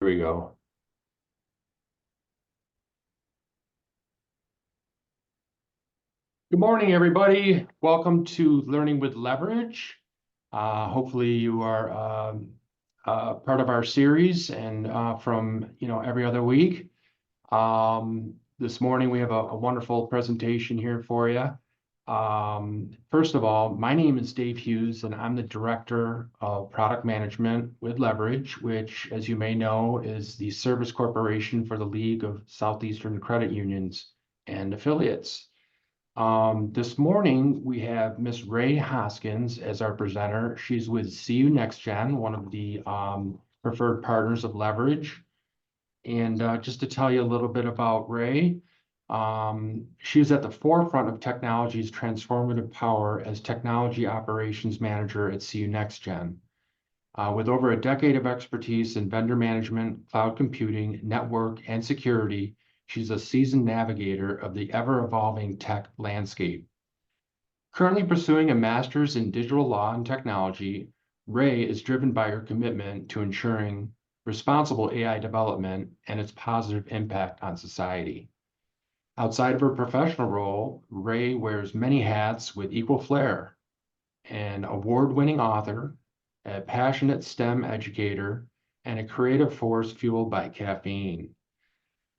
we go. Good morning, everybody. Welcome to Learning with Leverage. Hopefully you are part of our series and from every other week. This morning we have a wonderful presentation here for you. First of all, my name is Dave Hughes, and I'm the Director of Product Management with Leverage, which, as you may know, is the service corporation for the League of Southeastern Credit Unions and Affiliates. This morning, we have Miss Ray Hoskins as our presenter. She's with CU NextGen, one of the preferred partners of Leverage. And just to tell you a little bit about Ray, she is at the forefront of technology's transformative power as Technology Operations Manager at CU NextGen. With over a decade of expertise in vendor management, cloud computing, network, and security, she's a seasoned navigator of the ever-evolving tech landscape. Currently pursuing a master's in digital law and technology, Ray is driven by her commitment to ensuring responsible AI development and its positive impact on society. Outside of her professional role, Ray wears many hats with equal flair: an award-winning author, a passionate STEM educator, and a creative force fueled by caffeine.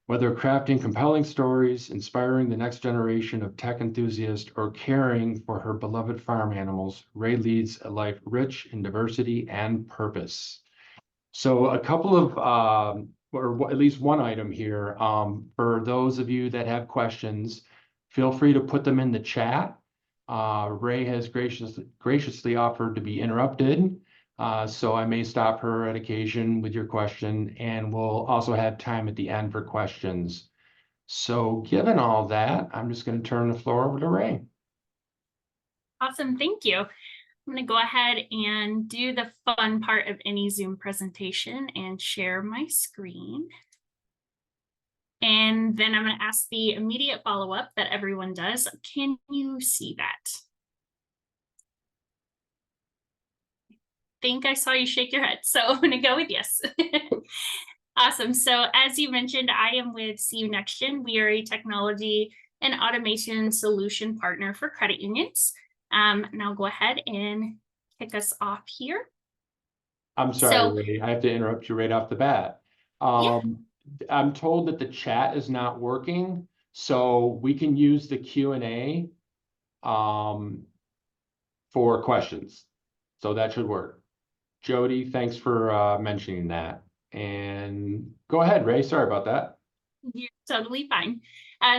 Whether crafting compelling stories, inspiring the next generation of tech enthusiasts, or caring for her beloved farm animals, Ray leads a life rich in diversity and purpose. So a couple of, or at least one item here, for those of you that have questions, feel free to put them in the chat. Ray has graciously offered to be interrupted. So I may stop her at occasion with your question, and we'll also have time at the end for questions. So given all that, I'm just going to turn the floor over to Ray. Awesome, thank you. I'm going to go ahead and do the fun part of any Zoom presentation and share my screen. And then I'm going to ask the immediate follow-up that everyone does. Can you see that? Think I saw you shake your head, so I'm going to go with yes. Awesome. So as you mentioned, I am with CU NextGen. We are a technology and automation solution partner for credit unions. And I'll go ahead and kick us off here. I'm sorry, Ray, I have to interrupt you right off the bat. Yeah. I'm told that the chat is not working, so we can use the Q&A for questions. So that should work. Jody, thanks for mentioning that. And go ahead, Ray. Sorry about that. You're totally fine.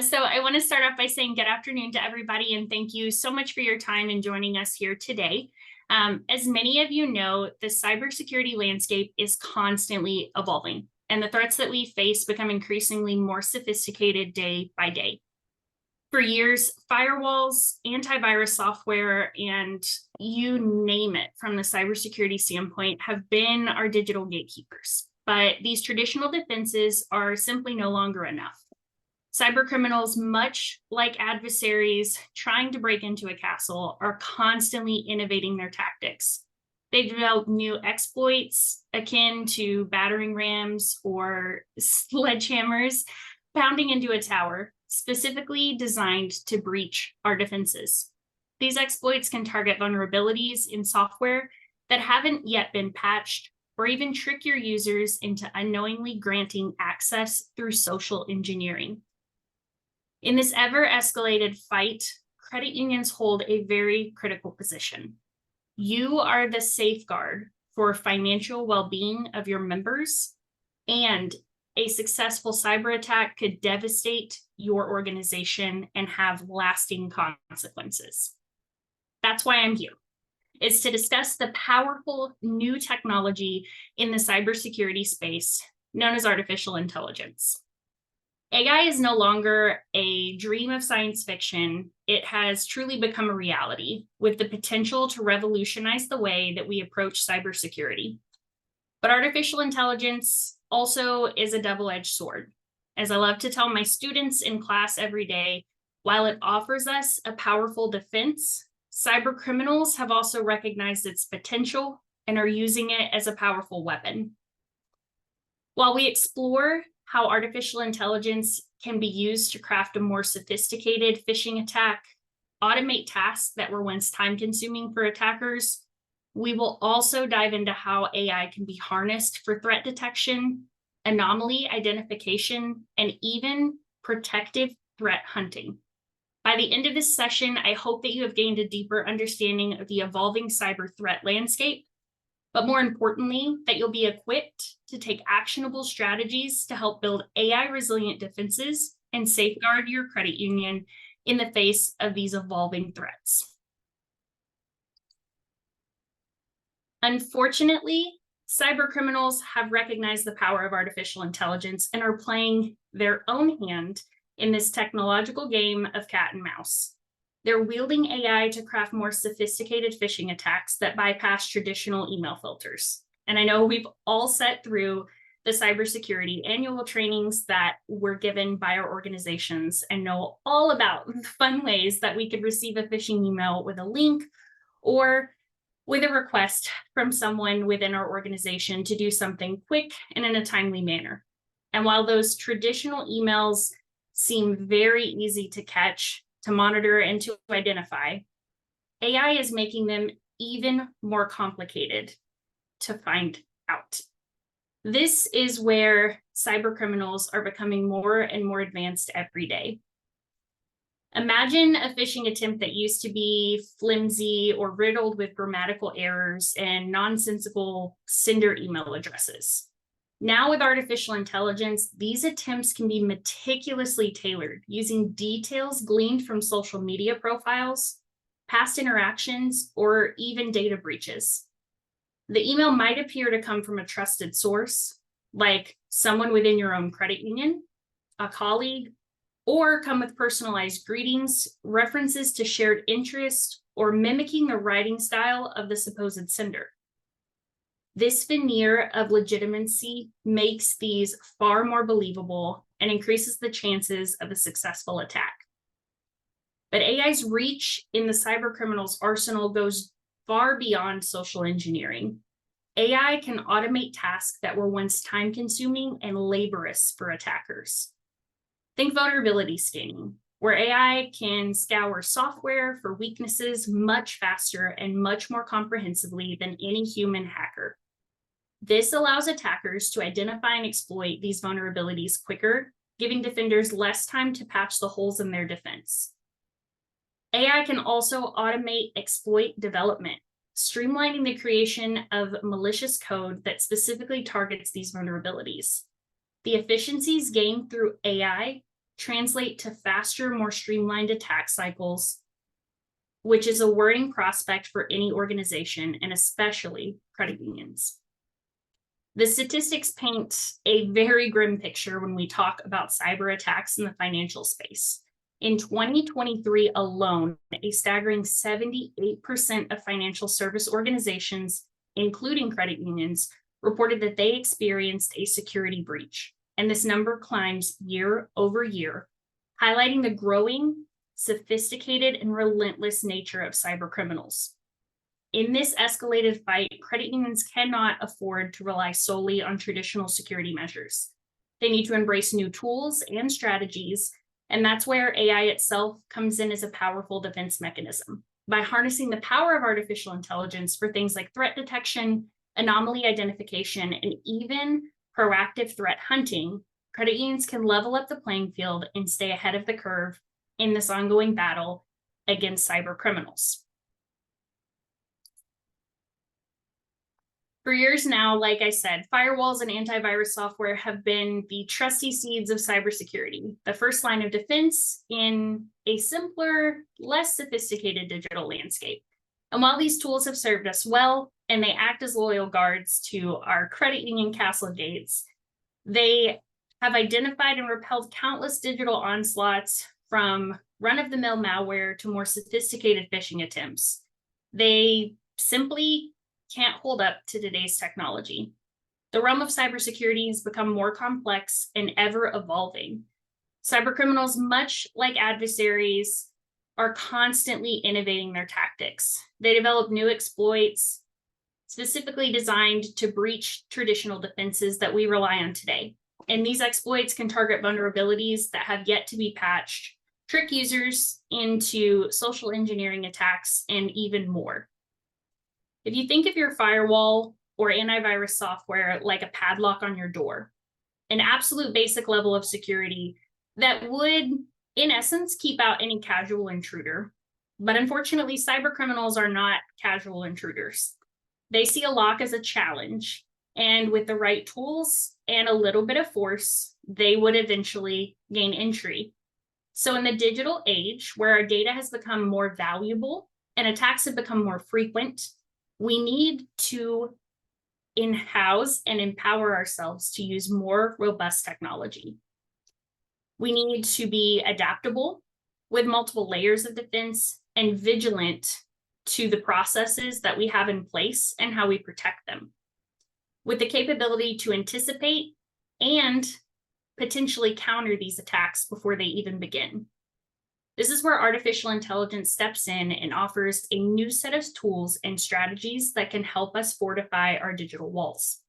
So I want to start off by saying good afternoon to everybody, and thank you so much for your time in joining us here today. As many of you know, the cybersecurity landscape is constantly evolving, and the threats that we face become increasingly more sophisticated day by day. For years, firewalls, antivirus software, and you name it from the cybersecurity standpoint have been our digital gatekeepers. But these traditional defenses are simply no longer enough. Cyber criminals, much like adversaries trying to break into a castle, are constantly innovating their tactics. They develop new exploits akin to battering rams or sledgehammers, pounding into a tower, specifically designed to breach our defenses. These exploits can target vulnerabilities in software that haven't yet been patched, or even trick your users into unknowingly granting access through social engineering. In this ever-escalated fight, credit unions hold a very critical position. You are the safeguard for financial well-being of your members, and a successful cyber attack could devastate your organization and have lasting consequences. That's why I'm here. Is to discuss the powerful new technology in the cybersecurity space known as artificial intelligence. AI is no longer a dream of science fiction. It has truly become a reality with the potential to revolutionize the way that we approach cybersecurity. But artificial intelligence also is a double-edged sword. As I love to tell my students in class every day, while it offers us a powerful defense, cyber criminals have also recognized its potential and are using it as a powerful weapon. While we explore how artificial intelligence can be used to craft a more sophisticated phishing attack, automate tasks that were once time-consuming for attackers, we will also dive into how AI can be harnessed for threat detection, anomaly identification, and even protective threat hunting. By the end of this session, I hope that you have gained a deeper understanding of the evolving cyber threat landscape, but more importantly, that you'll be equipped to take actionable strategies to help build AI-resilient defenses and safeguard your credit union in the face of these evolving threats. Unfortunately, cyber criminals have recognized the power of artificial intelligence and are playing their own hand in this technological game of cat and mouse. They're wielding AI to craft more sophisticated phishing attacks that bypass traditional email filters. And I know we've all sat through the cybersecurity annual trainings that were given by our organizations and know all about the fun ways that we could receive a phishing email with a link or with a request from someone within our organization to do something quick and in a timely manner. And while those traditional emails seem very easy to catch, to monitor, and to identify, AI is making them even more complicated to find out. This is where cyber criminals are becoming more and more advanced every day. Imagine a phishing attempt that used to be flimsy or riddled with grammatical errors and nonsensical sender email addresses. Now with artificial intelligence, these attempts can be meticulously tailored using details gleaned from social media profiles, past interactions, or even data breaches. The email might appear to come from a trusted source, like someone within your own credit union, a colleague, or come with personalized greetings, references to shared interest, or mimicking the writing style of the supposed sender. This veneer of legitimacy makes these far more believable and increases the chances of a successful attack. But AI's reach in the cyber criminal's arsenal goes far beyond social engineering. AI can automate tasks that were once time-consuming and laborious for attackers. Think vulnerability scanning, where AI can scour software for weaknesses much faster and much more comprehensively than any human hacker. This allows attackers to identify and exploit these vulnerabilities quicker, giving defenders less time to patch the holes in their defense. AI can also automate exploit development, streamlining the creation of malicious code that specifically targets these vulnerabilities. The efficiencies gained through AI translate to faster, more streamlined attack cycles, which is a worrying prospect for any organization and especially credit unions. The statistics paint a very grim picture when we talk about cyber attacks in the financial space. In 2023 alone, a staggering 78% of financial service organizations, including credit unions, reported that they experienced a security breach. And this number climbs year over year, highlighting the growing, sophisticated, and relentless nature of cyber criminals. In this escalated fight, credit unions cannot afford to rely solely on traditional security measures. They need to embrace new tools and strategies, and that's where AI itself comes in as a powerful defense mechanism. By harnessing the power of artificial intelligence for things like threat detection, anomaly identification, and even proactive threat hunting, credit unions can level up the playing field and stay ahead of the curve in this ongoing battle against cyber criminals. For years now, like I said, firewalls and antivirus software have been the trusty seeds of cybersecurity, the first line of defense in a simpler, less sophisticated digital landscape. And while these tools have served us well, and they act as loyal guards to our credit union castle gates, they have identified and repelled countless digital onslaughts from run-of-the-mill malware to more sophisticated phishing attempts. They simply can't hold up to today's technology. The realm of cybersecurity has become more complex and ever evolving. Cybercriminals, much like adversaries, are constantly innovating their tactics. They develop new exploits, specifically designed to breach traditional defenses that we rely on today. And these exploits can target vulnerabilities that have yet to be patched, trick users into social engineering attacks, and even more. If you think of your firewall or antivirus software like a padlock on your door, an absolute basic level of security that would, in essence, keep out any casual intruder. But unfortunately, cyber criminals are not casual intruders. They see a lock as a challenge, and with the right tools and a little bit of force, they would eventually gain entry. So in the digital age, where our data has become more valuable and attacks have become more frequent, we need to in-house and empower ourselves to use more robust technology. We need to be adaptable with multiple layers of defense and vigilant to the processes that we have in place and how we protect them, with the capability to anticipate and potentially counter these attacks before they even begin. This is where artificial intelligence steps in and offers a new set of tools and strategies that can help us fortify our digital walls.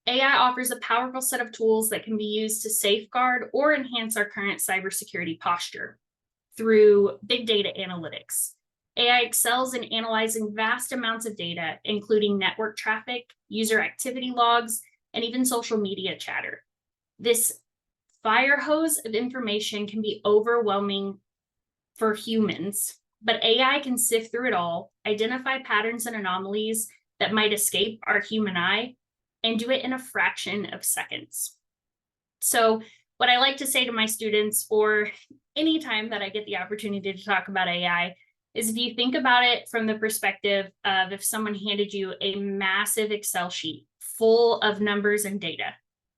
AI offers a powerful set of tools that can be used to safeguard or enhance our current cybersecurity posture through big data analytics. AI excels in analyzing vast amounts of data, including network traffic, user activity logs, and even social media chatter. This fire hose of information can be overwhelming for humans, but AI can sift through it all, identify patterns and anomalies that might escape our human eye, and do it in a fraction of seconds. So what I like to say to my students, or anytime that I get the opportunity to talk about AI, is if you think about it from the perspective of if someone handed you a massive Excel sheet full of numbers and data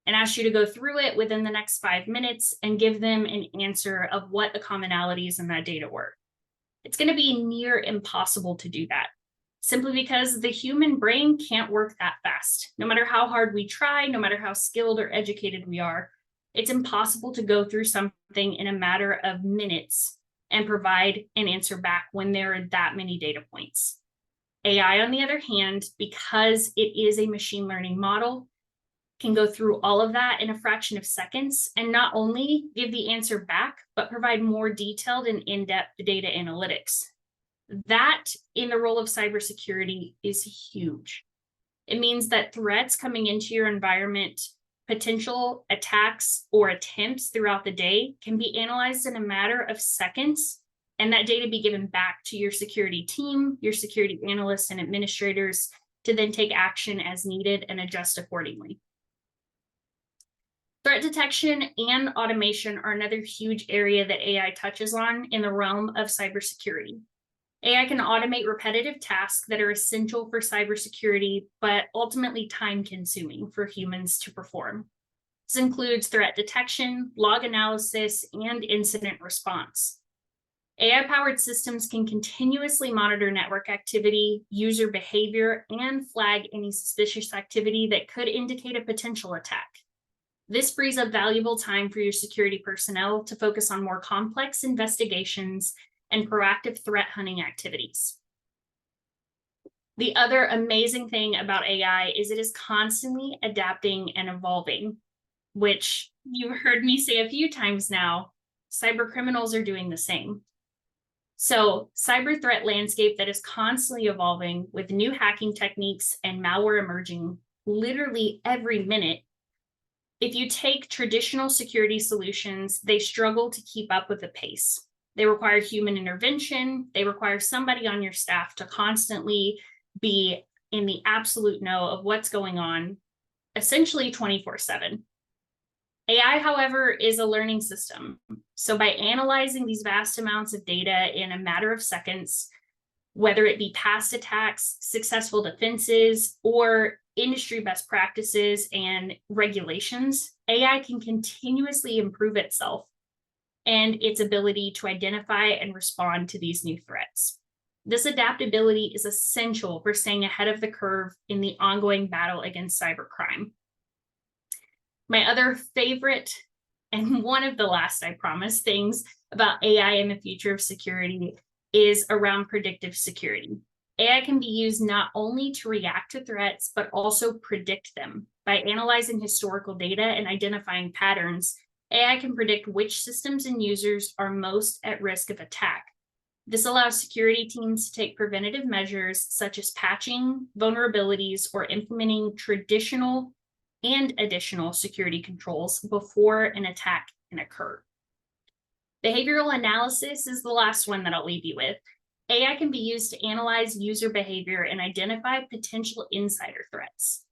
and asked you to go through it within the next 5 minutes and give them an answer of what the commonalities in that data were, it's going to be near impossible to do that, simply because the human brain can't work that fast. No matter how hard we try, no matter how skilled or educated we are, it's impossible to go through something in a matter of minutes and provide an answer back when there are that many data points. AI, on the other hand, because it is a machine learning model, can go through all of that in a fraction of seconds and not only give the answer back, but provide more detailed and in-depth data analytics. That, in the role of cybersecurity, is huge. It means that threats coming into your environment, potential attacks or attempts throughout the day can be analyzed in a matter of seconds, and that data be given back to your security team, your security analysts and administrators to then take action as needed and adjust accordingly. Threat detection and automation are another huge area that AI touches on in the realm of cybersecurity. AI can automate repetitive tasks that are essential for cybersecurity, but ultimately time-consuming for humans to perform. This includes threat detection, log analysis, and incident response. AI-powered systems can continuously monitor network activity, user behavior, and flag any suspicious activity that could indicate a potential attack. This frees up valuable time for your security personnel to focus on more complex investigations and proactive threat hunting activities. The other amazing thing about AI is it is constantly adapting and evolving, which you've heard me say a few times now. Cyber criminals are doing the same. So, cyber threat landscape that is constantly evolving with new hacking techniques and malware emerging literally every minute. If you take traditional security solutions, they struggle to keep up with the pace. They require human intervention. They require somebody on your staff to constantly be in the absolute know of what's going on, essentially 24/7. AI, however, is a learning system. So by analyzing these vast amounts of data in a matter of seconds, whether it be past attacks, successful defenses, or industry best practices and regulations, AI can continuously improve itself and its ability to identify and respond to these new threats. This adaptability is essential for staying ahead of the curve in the ongoing battle against cybercrime. My other favorite, and one of the last, I promise, things about AI and the future of security is around predictive security. AI can be used not only to react to threats, but also predict them. By analyzing historical data and identifying patterns, AI can predict which systems and users are most at risk of attack. This allows security teams to take preventative measures such as patching vulnerabilities or implementing traditional and additional security controls before an attack can occur. Behavioral analysis is the last one that I'll leave you with. AI can be used to analyze user behavior and identify potential insider threats.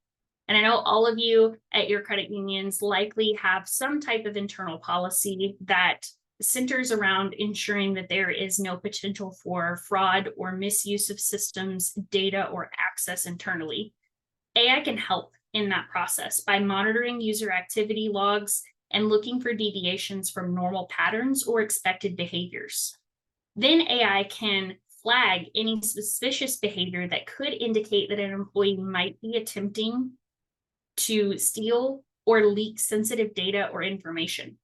And I know all of you at your credit unions likely have some type of internal policy that centers around ensuring that there is no potential for fraud or misuse of systems, data, or access internally. AI can help in that process by monitoring user activity logs and looking for deviations from normal patterns or expected behaviors. Then AI can flag any suspicious behavior that could indicate that an employee might be attempting to steal or leak sensitive data or information.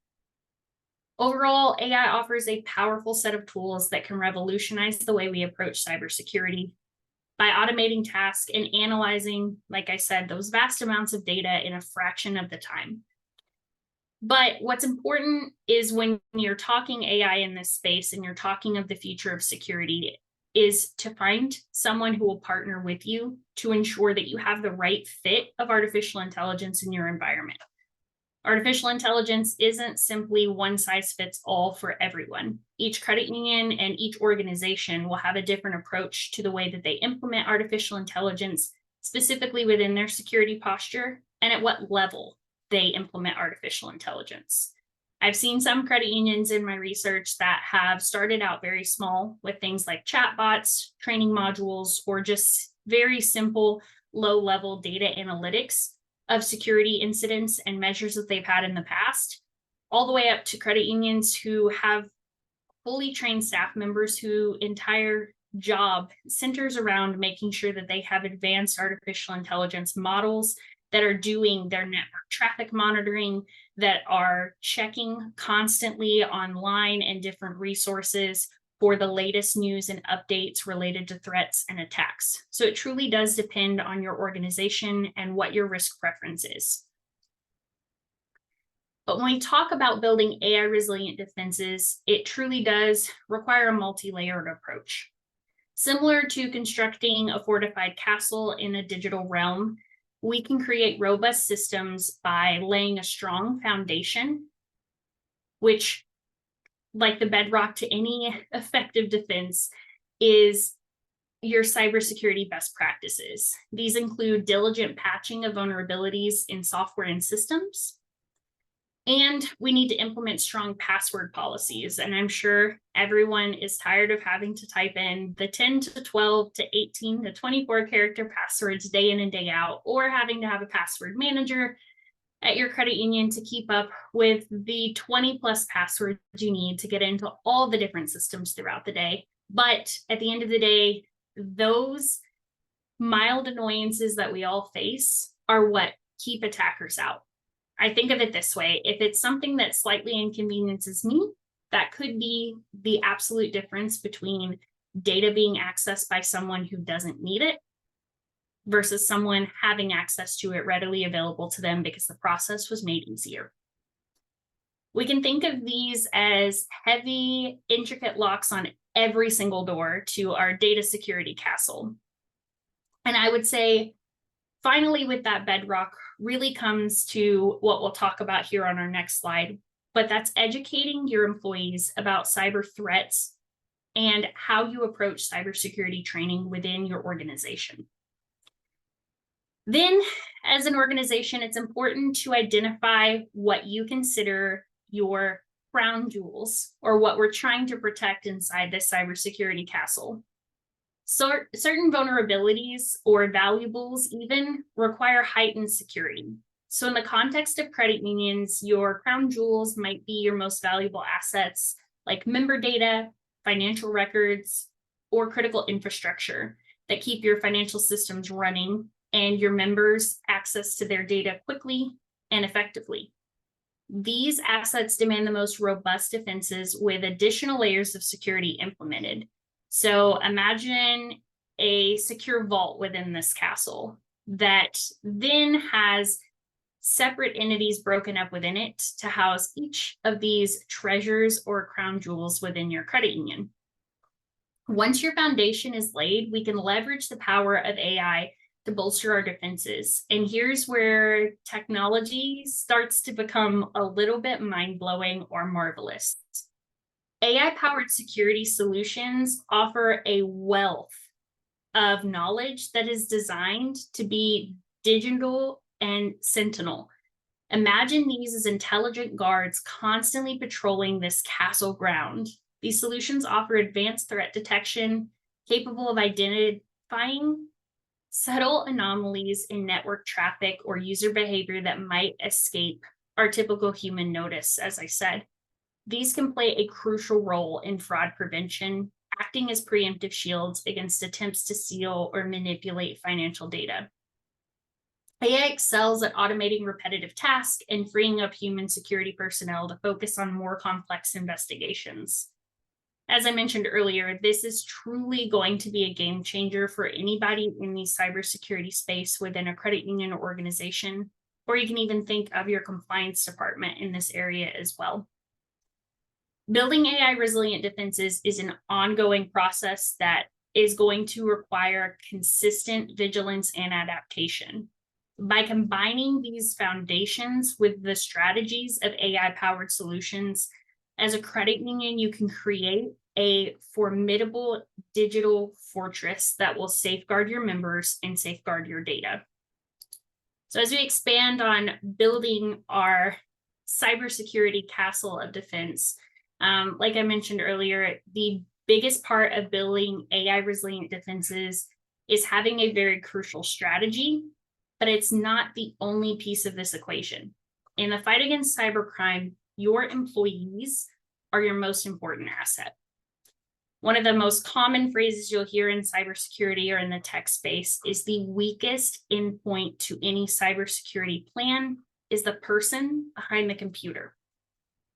Overall, AI offers a powerful set of tools that can revolutionize the way we approach cybersecurity by automating tasks and analyzing, like I said, those vast amounts of data in a fraction of the time. But what's important is when you're talking AI in this space and you're talking of the future of security, is to find someone who will partner with you to ensure that you have the right fit of artificial intelligence in your environment. Artificial intelligence isn't simply one size fits all for everyone. Each credit union and each organization will have a different approach to the way that they implement artificial intelligence, specifically within their security posture and at what level they implement artificial intelligence. I've seen some credit unions in my research that have started out very small with things like chatbots, training modules, or just very simple low-level data analytics of security incidents and measures that they've had in the past, all the way up to credit unions who have fully trained staff members whose entire job centers around making sure that they have advanced artificial intelligence models that are doing their network traffic monitoring, that are checking constantly online and different resources for the latest news and updates related to threats and attacks. So it truly does depend on your organization and what your risk preference is. But when we talk about building AI resilient defenses, it truly does require a multi-layered approach. Similar to constructing a fortified castle in a digital realm, we can create robust systems by laying a strong foundation, which, like the bedrock to any effective defense, is your cybersecurity best practices. These include diligent patching of vulnerabilities in software and systems. And we need to implement strong password policies. And I'm sure everyone is tired of having to type in the 10 to 12 to 18 to 24 character passwords day in and day out, or having to have a password manager at your credit union to keep up with the 20 plus passwords you need to get into all the different systems throughout the day. But at the end of the day, those mild annoyances that we all face are what keep attackers out. I think of it this way: if it's something that slightly inconveniences me, that could be the absolute difference between data being accessed by someone who doesn't need it versus someone having access to it readily available to them because the process was made easier. We can think of these as heavy, intricate locks on every single door to our data security castle. And I would say, finally, with that bedrock really comes to what we'll talk about here on our next slide, but that's educating your employees about cyber threats and how you approach cybersecurity training within your organization. Then, as an organization, it's important to identify what you consider your crown jewels, or what we're trying to protect inside this cybersecurity castle. So certain vulnerabilities or valuables even require heightened security. So in the context of credit unions, your crown jewels might be your most valuable assets, like member data, financial records, or critical infrastructure that keep your financial systems running and your members access to their data quickly and effectively. These assets demand the most robust defenses with additional layers of security implemented. So imagine a secure vault within this castle that then has separate entities broken up within it to house each of these treasures or crown jewels within your credit union. Once your foundation is laid, we can leverage the power of AI to bolster our defenses. And here's where technology starts to become a little bit mind-blowing or marvelous. AI-powered security solutions offer a wealth of knowledge that is designed to be digital and sentinel. Imagine these as intelligent guards constantly patrolling this castle ground. These solutions offer advanced threat detection, capable of identifying subtle anomalies in network traffic or user behavior that might escape our typical human notice, as I said. These can play a crucial role in fraud prevention, acting as preemptive shields against attempts to steal or manipulate financial data. AI excels at automating repetitive tasks and freeing up human security personnel to focus on more complex investigations. As I mentioned earlier, this is truly going to be a game changer for anybody in the cybersecurity space within a credit union or organization, or you can even think of your compliance department in this area as well. Building AI resilient defenses is an ongoing process that is going to require consistent vigilance and adaptation. By combining these foundations with the strategies of AI-powered solutions, as a credit union, you can create a formidable digital fortress that will safeguard your members and safeguard your data. So as we expand on building our cybersecurity castle of defense, like I mentioned earlier, the biggest part of building AI resilient defenses is having a very crucial strategy, but it's not the only piece of this equation. In the fight against cybercrime, your employees are your most important asset. One of the most common phrases you'll hear in cybersecurity or in the tech space is the weakest endpoint to any cybersecurity plan is the person behind the computer.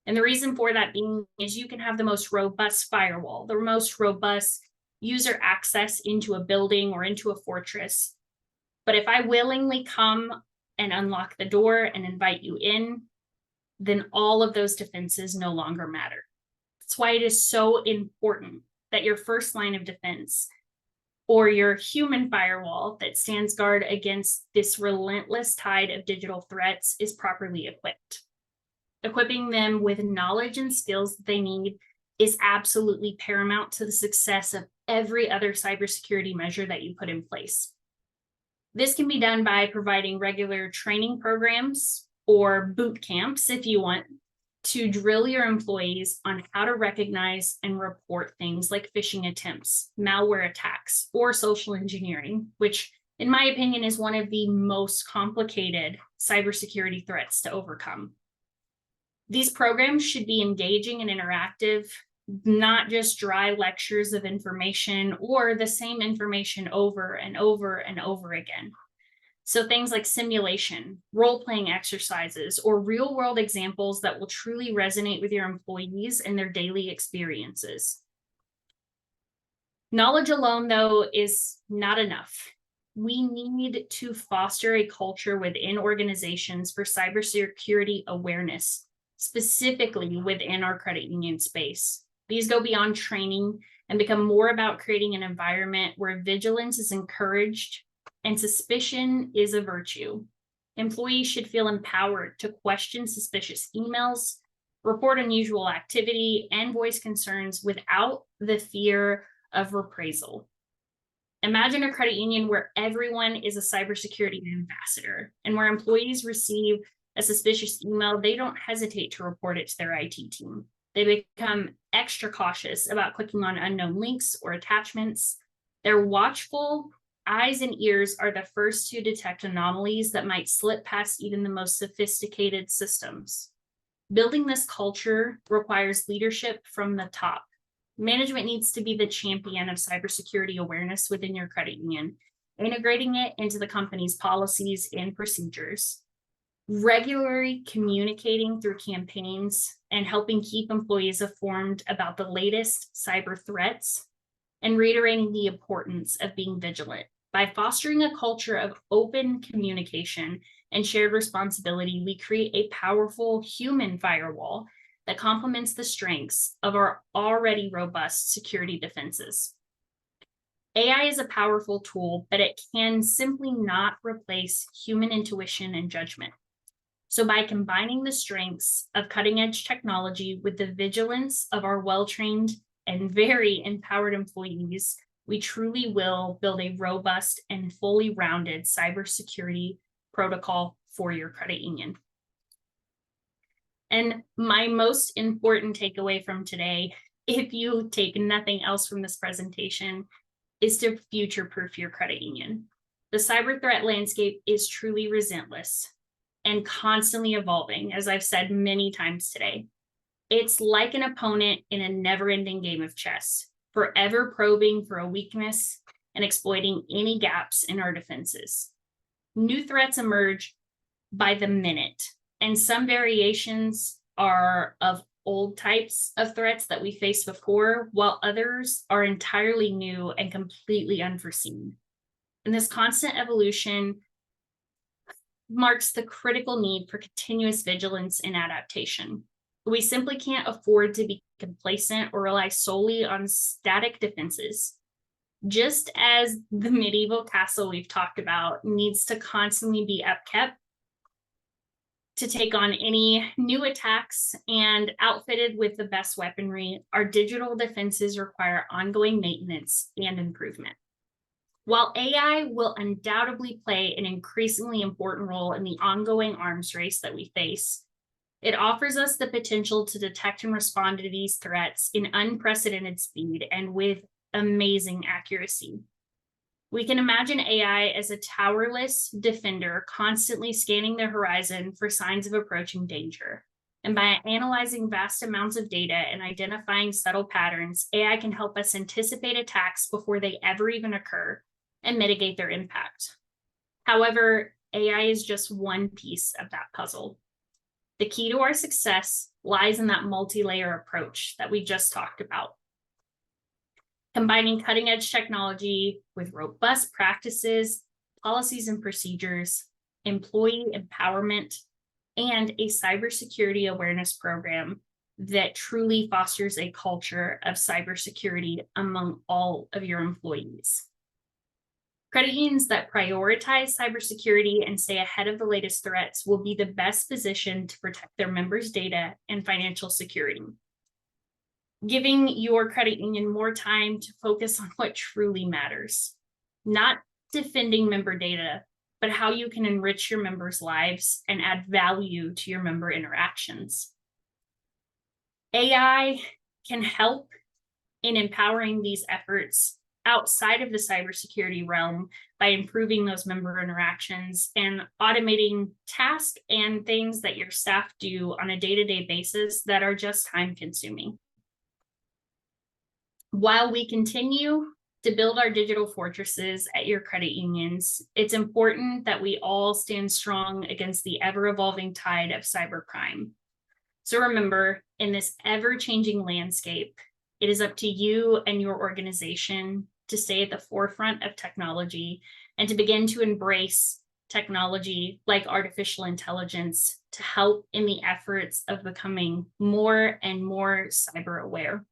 And the reason for that being is you can have the most robust firewall, the most robust user access into a building or into a fortress. But if I willingly come and unlock the door and invite you in, then all of those defenses no longer matter. That's why it is so important that your first line of defense or your human firewall that stands guard against this relentless tide of digital threats is properly equipped. Equipping them with knowledge and skills that they need is absolutely paramount to the success of every other cybersecurity measure that you put in place. This can be done by providing regular training programs or boot camps, if you want, to drill your employees on how to recognize and report things like phishing attempts, malware attacks, or social engineering, which in my opinion is one of the most complicated cybersecurity threats to overcome. These programs should be engaging and interactive, not just dry lectures of information or the same information over and over and over again. So things like simulation, role-playing exercises, or real-world examples that will truly resonate with your employees and their daily experiences. Knowledge alone, though, is not enough. We need to foster a culture within organizations for cybersecurity awareness, specifically within our credit union space. These go beyond training and become more about creating an environment where vigilance is encouraged and suspicion is a virtue. Employees should feel empowered to question suspicious emails, report unusual activity, and voice concerns without the fear of reprisal. Imagine a credit union where everyone is a cybersecurity ambassador and where employees receive a suspicious email, they don't hesitate to report it to their IT team. They become extra cautious about clicking on unknown links or attachments. They're watchful. Eyes and ears are the first to detect anomalies that might slip past even the most sophisticated systems. Building this culture requires leadership from the top. Management needs to be the champion of cybersecurity awareness within your credit union, integrating it into the company's policies and procedures. Regularly communicating through campaigns and helping keep employees informed about the latest cyber threats and reiterating the importance of being vigilant. By fostering a culture of open communication and shared responsibility, we create a powerful human firewall that complements the strengths of our already robust security defenses. AI is a powerful tool, but it can simply not replace human intuition and judgment. So by combining the strengths of cutting-edge technology with the vigilance of our well-trained and very empowered employees, we truly will build a robust and fully rounded cybersecurity protocol for your credit union. And my most important takeaway from today, if you take nothing else from this presentation, is to future-proof your credit union. The cyber threat landscape is truly relentless and constantly evolving, as I've said many times today. It's like an opponent in a never-ending game of chess, forever probing for a weakness and exploiting any gaps in our defenses. New threats emerge by the minute, and some variations are of old types of threats that we faced before, while others are entirely new and completely unforeseen. And this constant evolution marks the critical need for continuous vigilance and adaptation. We simply can't afford to be complacent or rely solely on static defenses. Just as the medieval castle we've talked about needs to constantly be upkept to take on any new attacks and outfitted with the best weaponry, our digital defenses require ongoing maintenance and improvement. While AI will undoubtedly play an increasingly important role in the ongoing arms race that we face, it offers us the potential to detect and respond to these threats in unprecedented speed and with amazing accuracy. We can imagine AI as a towerless defender constantly scanning the horizon for signs of approaching danger. And by analyzing vast amounts of data and identifying subtle patterns, AI can help us anticipate attacks before they ever even occur and mitigate their impact. However, AI is just one piece of that puzzle. The key to our success lies in that multi-layer approach that we just talked about. Combining cutting-edge technology with robust practices, policies and procedures, employee empowerment, and a cybersecurity awareness program that truly fosters a culture of cybersecurity among all of your employees. Credit unions that prioritize cybersecurity and stay ahead of the latest threats will be the best positioned to protect their members' data and financial security. Giving your credit union more time to focus on what truly matters, not defending member data, but how you can enrich your members' lives and add value to your member interactions. AI can help in empowering these efforts outside of the cybersecurity realm by improving those member interactions and automating tasks and things that your staff do on a day-to-day basis that are just time-consuming. While we continue to build our digital fortresses at your credit unions, it's important that we all stand strong against the ever-evolving tide of cybercrime. So remember, in this ever-changing landscape, it is up to you and your organization to stay at the forefront of technology and to begin to embrace technology like artificial intelligence to help in the efforts of becoming more and more cyber aware.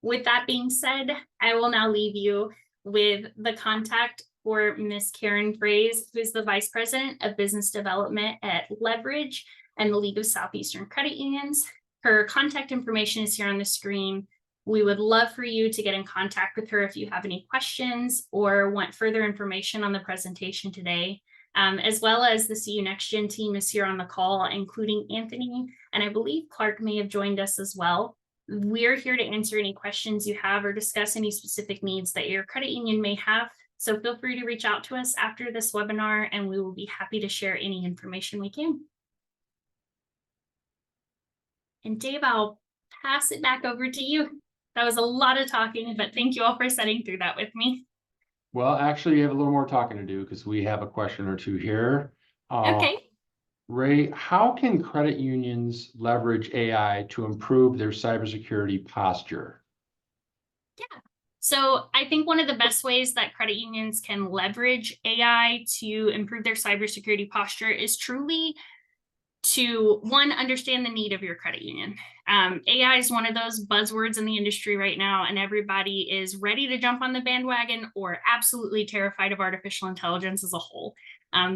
With that being said, I will now leave you with the contact for Ms. Karen Fraze, who is the Vice President of Business Development at Leverage and the League of Southeastern Credit Unions. Her contact information is here on the screen. We would love for you to get in contact with her if you have any questions or want further information on the presentation today, as well as the CU Next Gen team is here on the call, including Anthony, and I believe Clark may have joined us as well. We're here to answer any questions you have or discuss any specific needs that your credit union may have. So feel free to reach out to us after this webinar and we will be happy to share any information we can. And Dave, I'll pass it back over to you. That was a lot of talking, but thank you all for sitting through that with me. Well, actually, you have a little more talking to do because we have a question or two here. Okay. Ray, how can credit unions leverage AI to improve their cybersecurity posture? Yeah. So I think one of the best ways that credit unions can leverage AI to improve their cybersecurity posture is truly to, one, understand the need of your credit union. AI is one of those buzzwords in the industry right now, and everybody is ready to jump on the bandwagon or absolutely terrified of artificial intelligence as a whole.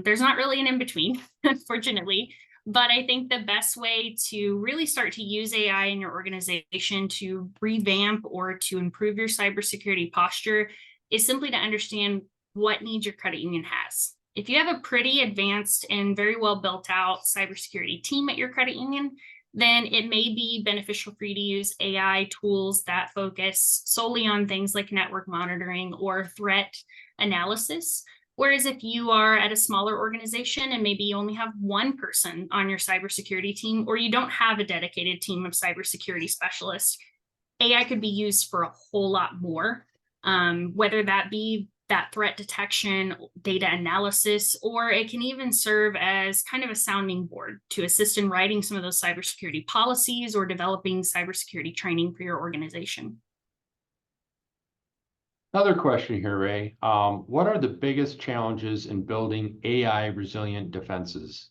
There's not really an in-between, unfortunately. But I think the best way to really start to use AI in your organization to revamp or to improve your cybersecurity posture is simply to understand what needs your credit union has. If you have a pretty advanced and very well built out cybersecurity team at your credit union, then it may be beneficial for you to use AI tools that focus solely on things like network monitoring or threat analysis. Whereas if you are at a smaller organization and maybe you only have one person on your cybersecurity team, or you don't have a dedicated team of cybersecurity specialists, AI could be used for a whole lot more, whether that be that threat detection, data analysis, or it can even serve as kind of a sounding board to assist in writing some of those cybersecurity policies or developing cybersecurity training for your organization. Another question here, Ray. What are the biggest challenges in building AI resilient defenses?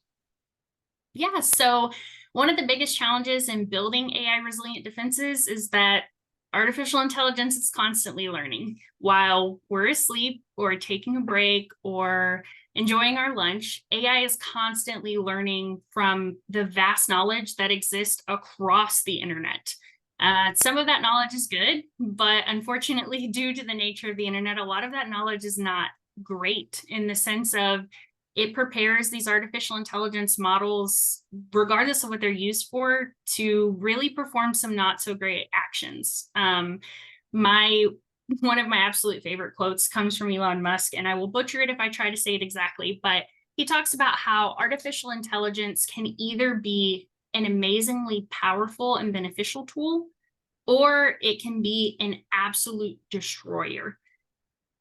Yeah, so one of the biggest challenges in building AI resilient defenses is that artificial intelligence is constantly learning. While we're asleep or taking a break or enjoying our lunch, AI is constantly learning from the vast knowledge that exists across the internet. Some of that knowledge is good, but unfortunately, due to the nature of the internet, a lot of that knowledge is not great in the sense of it prepares these artificial intelligence models, regardless of what they're used for, to really perform some not so great actions. One of my absolute favorite quotes comes from Elon Musk, and I will butcher it if I try to say it exactly, but he talks about how artificial intelligence can either be an amazingly powerful and beneficial tool, or it can be an absolute destroyer.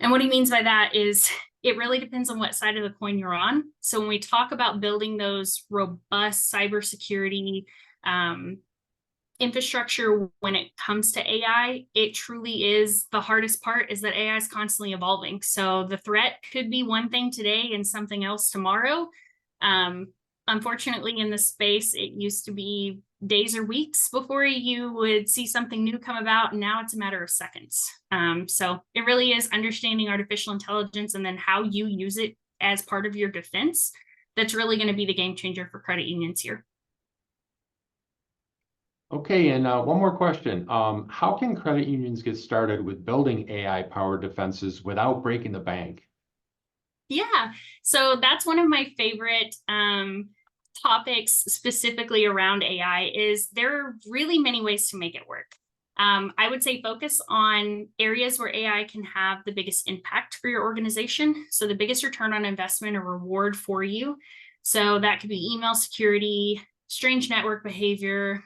And what he means by that is it really depends on what side of the coin you're on. So when we talk about building those robust cybersecurity infrastructure when it comes to AI, it truly is the hardest part is that AI is constantly evolving. So the threat could be one thing today and something else tomorrow. Unfortunately, in this space, it used to be days or weeks before you would see something new come about. And now it's a matter of seconds. So it really is understanding artificial intelligence and then how you use it as part of your defense. That's really going to be the game changer for credit unions here. Okay, and one more question. How can credit unions get started with building AI-powered defenses without breaking the bank? Yeah, so that's one of my favorite topics specifically around AI is there are really many ways to make it work. I would say focus on areas where AI can have the biggest impact for your organization. So the biggest return on investment or reward for you. So that could be email security, strange network behavior,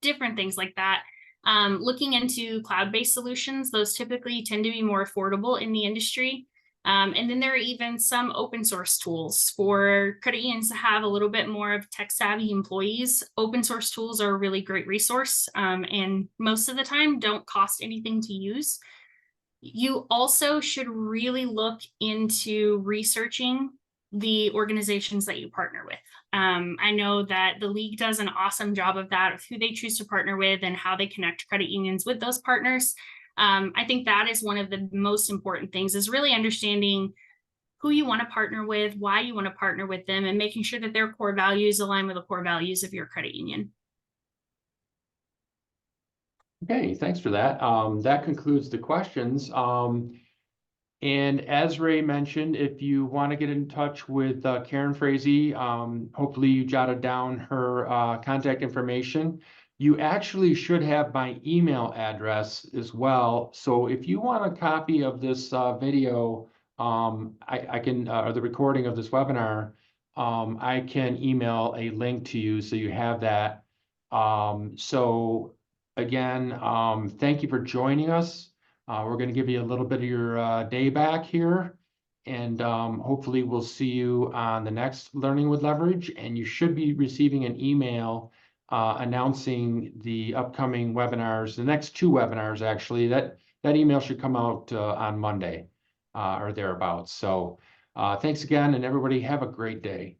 different things like that. Looking into cloud-based solutions, those typically tend to be more affordable in the industry. And then there are even some open source tools for credit unions to have a little bit more of tech savvy employees. Open source tools are a really great resource and most of the time don't cost anything to use. You also should really look into researching the organizations that you partner with. I know that the league does an awesome job of that, of who they choose to partner with and how they connect credit unions with those partners. I think that is one of the most important things is really understanding who you want to partner with, why you want to partner with them, and making sure that their core values align with the core values of your credit union. Okay, thanks for that. That concludes the questions. And as Ray mentioned, if you want to get in touch with Karen Frazee, hopefully you jotted down her contact information. You actually should have my email address as well. So if you want a copy of this video, I can, or the recording of this webinar, I can email a link to you so you have that. So again, thank you for joining us. We're going to give you a little bit of your day back here, and hopefully we'll see you on the next Learning with Leverage, and you should be receiving an email announcing the upcoming webinars, the next two webinars actually. That that email should come out on Monday or thereabouts. So thanks again, and everybody have a great day.